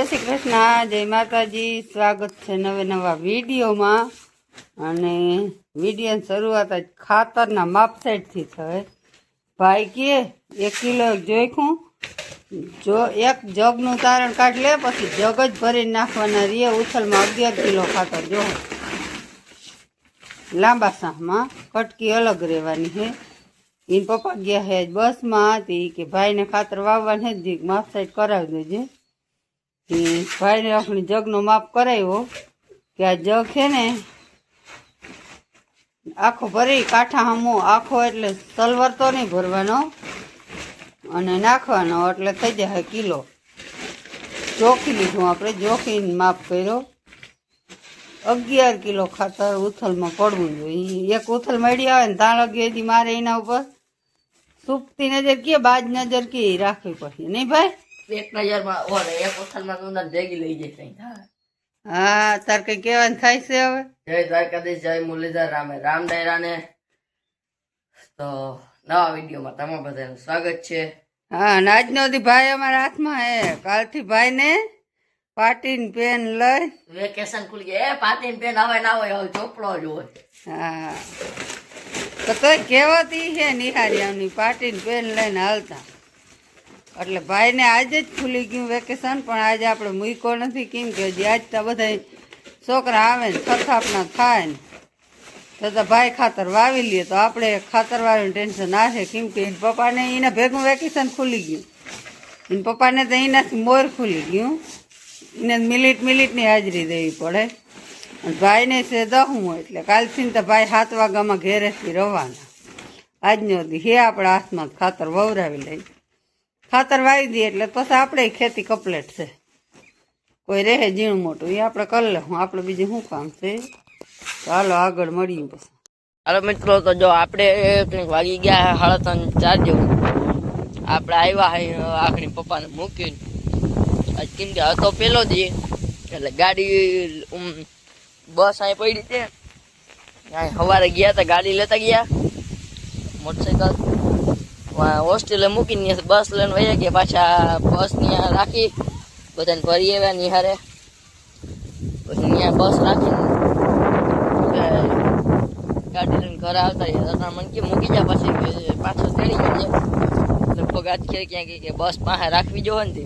શ્રી કૃષ્ણ, જય માતાજી। સ્વાગત છે નવે નવા વિડીયોમાં। અને વિડીયોની શરૂઆત જ ખાતરના માપ સાઈડથી થાય। ભાઈ કે 1 કિલો જોઈખું, જો એક જગનું તારણ કાઢ લે, પછી જગ જ ભરીને નાખવાના રે ઉથલમાં 11 કિલો ખાતર। જો લાંબા સાહમાં કટકી અલગ રહેવાની છે। એને પપ્પા ગયા હે બસમાં હતી કે ભાઈને ખાતર વાવવાની જ માપ સાઈડ કરાવી દેજે। ભાઈને આપણે જગનો માપ કરાવ્યો કે આ જગ છે ને આખો ભરી કાંઠા હમો આખો, એટલે સલવર તો નહીં ભરવાનો અને નાખવાનો, એટલે થઈ જાય કિલો। જોખી લીધું આપણે, જોખીને માપ કર્યો। 11 કિલો ખાતર ઉથલમાં પડવું જોઈએ। એક ઉથલ મળી આવે ને ત્યાં લગી મારે એના ઉપર સુપતી નજર કે બાજ નજર કે રાખવી પડશે, નહીં ભાઈ? એક નજરમાં ઓરે એક ઉથલમાં તું ભેગી લઈ જઈશ કઈ થાય। હા, તાર કઈ કહેવાનું થાય છે હવે? જય દ્વારકાધીશ, જય મુરલીધર રામે રામ ડાયરાને। તો નવા વિડીયોમાં તમારા બધાનું સ્વાગત છે। હા, અને આજનો દી ભાઈ અમારા હાથમાં હે। કાલથી ભાઈ ને પાટીન પેન લઈ વેકેશન ખુલી ગયા। પાટીન પેન હવે ના હોય, હવે ચોપડો જ હોય। હા, તો તોય કહેવતી છે નિહારી આમની પાટીન પેન લઈને હાલતા, એટલે ભાઈને આજે જ ખુલી ગયું વેકેશન। પણ આજે આપણે મૂક્યો નથી, કેમ કે હજી આજ તો બધા છોકરા આવે ને થથાપના થાય ને તો ભાઈ ખાતર વાવી લઈએ, તો આપણે ખાતર વાવીને ટેન્શન ના છે, કેમ કે એના પપ્પાને એના ભેગું વેકેશન ખુલી ગયું। એના પપ્પાને તો એનાથી મોર ખુલી ગયું, એને મિનિટની હાજરી દેવી પડે। અને ભાઈને છે 10મું, એટલે કાલથી તો ભાઈ 7 વાગ્યામાં ઘેરેથી રવાના। આજનો દી હે આપણા હાથમાં ખાતર વવરાવી લઈ, ખાતર વાવી દઈએ એટલે પછી આપણે ખેતી કમ્પ્લીટ છે। કોઈ રહે ઝીણું મોટું એ આપણે કરી લે, આપણે બીજું શું કામ છે? ચાલો આગળ મળીએ પછી। હાલો મિત્રો, તો જો આપણે કંઈક વાગી ગયા 3:30 જેવું, આપણે આવ્યા આખરી પપ્પાને મૂકીને। કેમ કે હતો પેલો દી, એટલે ગાડી બસ અહીં પડી છે। સવારે ગયા હતા, ગાડી લેતા ગયા મોટરસાઇકલ, હોસ્ટેલે મૂકીને બસ લઈને વહી ગયા પાછા। બસ ત્યાં રાખી બધાને ભરી આવ્યા નિહારે, પછી ત્યાં બસ રાખીને ગાડી લઈને ઘરે આવતા રહ્યા। મને કે મૂકી જા, પછી પાછળ ચડી ગયા। લગભગ આજ ક્યાં કે બસ પાસે રાખવી જોવે ને,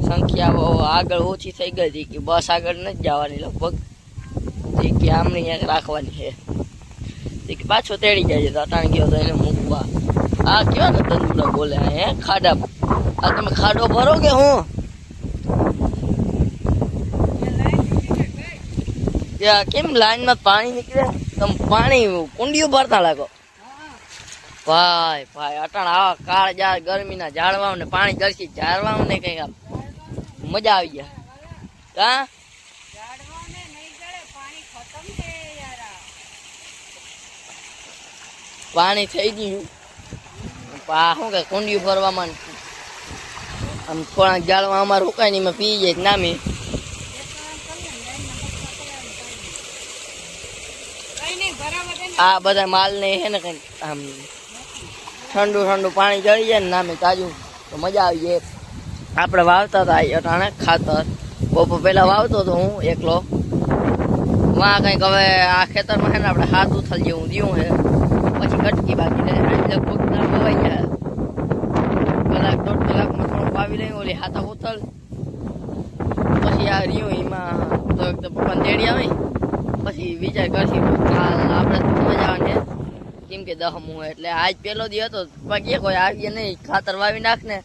સંખ્યા આગળ ઓછી થઈ ગઈ હતી કે બસ આગળ નથી જવાની, લગભગ કે આમને અહીંયા રાખવાની છે કે પાછો તેડી જાય છે। અટાણ ગયો તો એને મૂકવા। આ કેવા ને તંદુરા બોલે હે ખાડા, આ તમે ખાડો ભરો કે હું? કેમ લાઈનમાં પાણી નીકળે? તમે પાણી કુંડીઓ ભરતા લાગો ભાઈ। ભાઈ અટાણ આવા કાળ જાળ ગરમીના ઝાડવા ને પાણી જળસી ઝાડવા ને કઈ આમ મજા આવી ગયા। હા, પાણી થઈ ગયું। શું કે કુંડીઓ ભરવામાં આમ થોડાક જાળવા અમારે રોકાય ને એમાં પી જાય નામી। આ બધા માલ ને છે ને કઈ આમ ઠંડુ પાણી જળી જાય ને નામે તાજું, તો મજા આવી જાય। આપણે વાવતા હતા અટાણે ખાતર, બપોર પહેલા વાવતો હતો હું એકલો। વાં કંઈક હવે આ ખેતરમાં છે ને આપણે 7 ઉથલ જેવું દ્યું છે, પછી કટકી બાકી રહે। લગભગ વવાઈ જાય, 1-1.5 કલાકમાં થોડુંક વાવી લઈ ઓલી 7 ઉથલ, પછી આ રહ્યું એમાં તો પપ્પાને તેડી આવી, પછી વિચાર કરશી કાલ આપણે મજા આવે, કેમ કે 10મું એટલે આજ પેલો દી હતો। કે કોઈ આવીએ નહીં, ખાતર વાવી નાખ ને,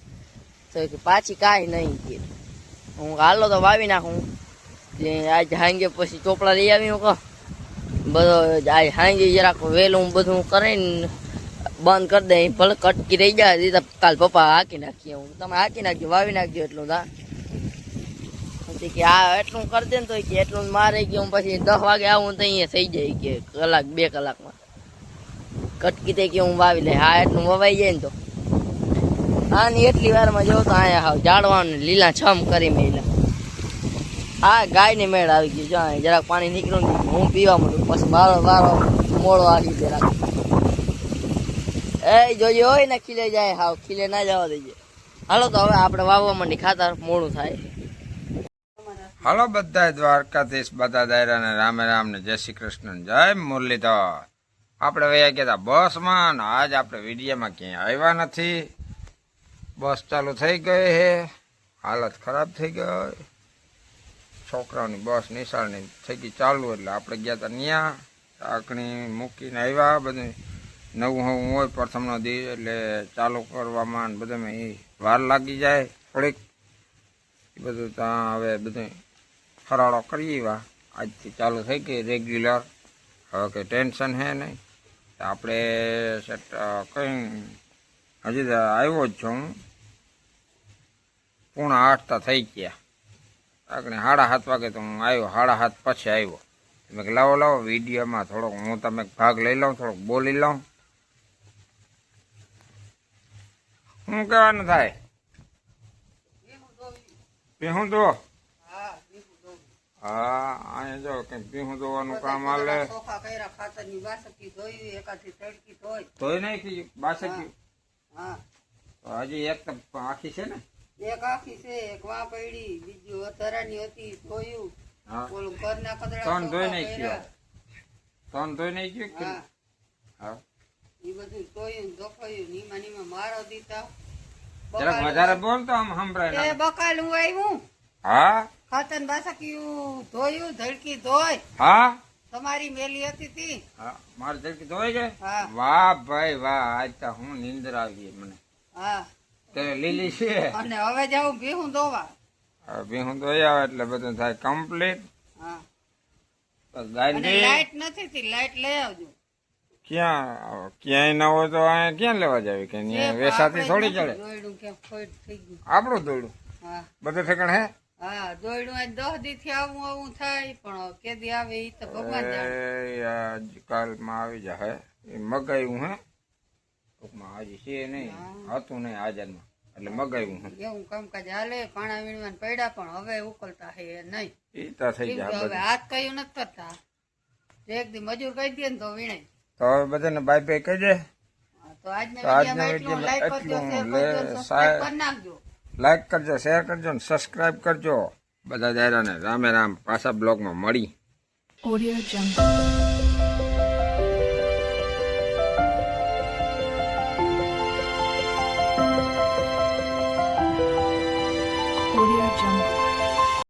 તો કે પાછી કાંઈ નહીં કે હું હાલો તો વાવી નાખું। આજ હાંગે પછી ચોપડા લઈ આવી હું કહો બધો, આજ હાંગે જરાક વહેલું બધું કરીને બંધ કરી દે, ભલે કટકી રહી જાય કાલ પપ્પા હાંકી નાખીએ। હું તમે હાંકી નાખજો, વાવી નાખજો એટલું દા કે આ એટલું કરી દે ને, તો કે એટલું મારે કે હું પછી 10 વાગે આવું તો અહીંયા થઈ જાય કે 1-2 કલાકમાં કટકી તે કે હું વાવી લે। હા, એટલું વવાઈ જાય ને તો આની એટલી વારમાં જો તો અહીંયા હાવ ઝાડવાને લીલા છમ કરી મેલા। હા, ગાયની મેળ આવી ગઈ, જો જરાક પાણી નીકળ્યું ને હું પીવા મળું, પછી મારો વારો મોડો આવી જરાક એ જોજો હોય ને ખીલે જાય, હાવ ખીલે ના જવા દેજે। હાલો તો હવે આપણે વાવવા માંડી, ખાતર મોડું થાય। હાલો બધા દ્વારકાધીશ, બધા દાયરાને રામે રામ ને જય શ્રી કૃષ્ણ, જય મુરલીધર. આપણે વયા ગયા હતા બસમાં ને આજ આપણે વિડીયોમાં ક્યાંય આવ્યા નથી. બસ ચાલુ થઈ ગઈ છે, હાલત ખરાબ થઈ ગઈ. છોકરાઓની બસ નિશાળની થઈ ગઈ ચાલુ, એટલે આપણે ગયા હતા ત્યાં ચાકણી મૂકીને આવ્યા. બધું નવું નવું હોય પ્રથમનો દી, એટલે ચાલુ કરવામાં બધામાં એ વાર લાગી જાય થોડીક. એ બધું ત્યાં હવે બધું ફરાળો કરીએ એવા આજથી ચાલુ થઈ ગઈ રેગ્યુલર. હવે કંઈ ટેન્શન છે નહીં. આપણે સેટ કંઈ હજી તો આવ્યો જ છું હું, 7:45 થઈ ગયા. આગળ 7:30 વાગે તો હું આવ્યો, 7:30 પછી આવ્યો. મેં કે લાવો વિડીયોમાં થોડોક હું તમે ભાગ લઈ લઉં, થોડોક બોલી લઉં. શું કહેવાનું થાય? ભીહું દો. હા, અહીંયા જો કંઈક ભીહું દોવાનું કામ હાલે. ધોઈ નાખી બાસકી. હજી એક તો આખી છે ને? એક આખી છે, એક વાં પડી, બીજી વધારાની હતી ધોયું. ઓલું ઘરના કદડા ત્રણ ધોઈ નાખ્યો. ત્રણ ધોઈ નાખ્યો. હા, એ બધું ધોયું ધોખાયું. નીમાં મારો દીધા. જરાક વધારે બોલતો આમ સંભળાય. એ બકાલ હું આવ્યું. હા, ખાતન બાસક્યું ધોયું, ધડકી ધોય. હા, તમારી મેલી હતી તી. હા, મારી ધડકી ધોઈ ગઈ. હા. વાહ ભાઈ વાહ, આજ તો હું નીંદર આવી મને. હા, તે લીલી છે. અને હવે જાઉં ભીહું ધોવા. હવે ભીહું ધોઈ આવે એટલે બધું થાય કમ્પ્લીટ. હા, ગાય અને લાઈટ નથી તી, લાઈટ લઈ આવજો. ક્યાંય ના હોય તો અહીંયા ક્યાં લેવા જાવી? કે અહીંયા વેસાથી થોડી ચડે. દોયડું કેમ ખોટ થઈ ગયું. આપણું દોડું હા, બધું ઠેકાણ હે. હા, દોયડું આજ 10 દી થી આવું થાય, પણ કેદી આવે ઈ તો ભગવાન જાણે. આજકાલમાં આવી જાય એ મગાવ્યું હે ટૂંકમાં. હજી છે નહીં, હતું નહીં હાજરમાં, એટલે મગાવ્યું હે. એવું કામકાજ હાલે. પાણા વીણવાન પડ્યા, પણ હવે ઉકલતા હે નહીં. એ તો થઈ કેમ કે જાય હવે બધું. હાથ કયું નથી કરતા. એક દી મજૂર કહી દે ને તો વીણાય. તો હવે બધાને બાય બાય કહી દે. હા, તો આજના તો આજના વિડીયોમાં એટલું લાઈક કરજો, વિડીયોમાં શેર એટલું. કરજો, સબસ્ક્રાઇબ કરી નાખજો. લાઈક કરજો, શેર કરજો ને સબસ્ક્રાઇબ કરજો. બધા દાયરાને રામે રામ. પાછા બ્લોગમાં મળી. Audio Jungle.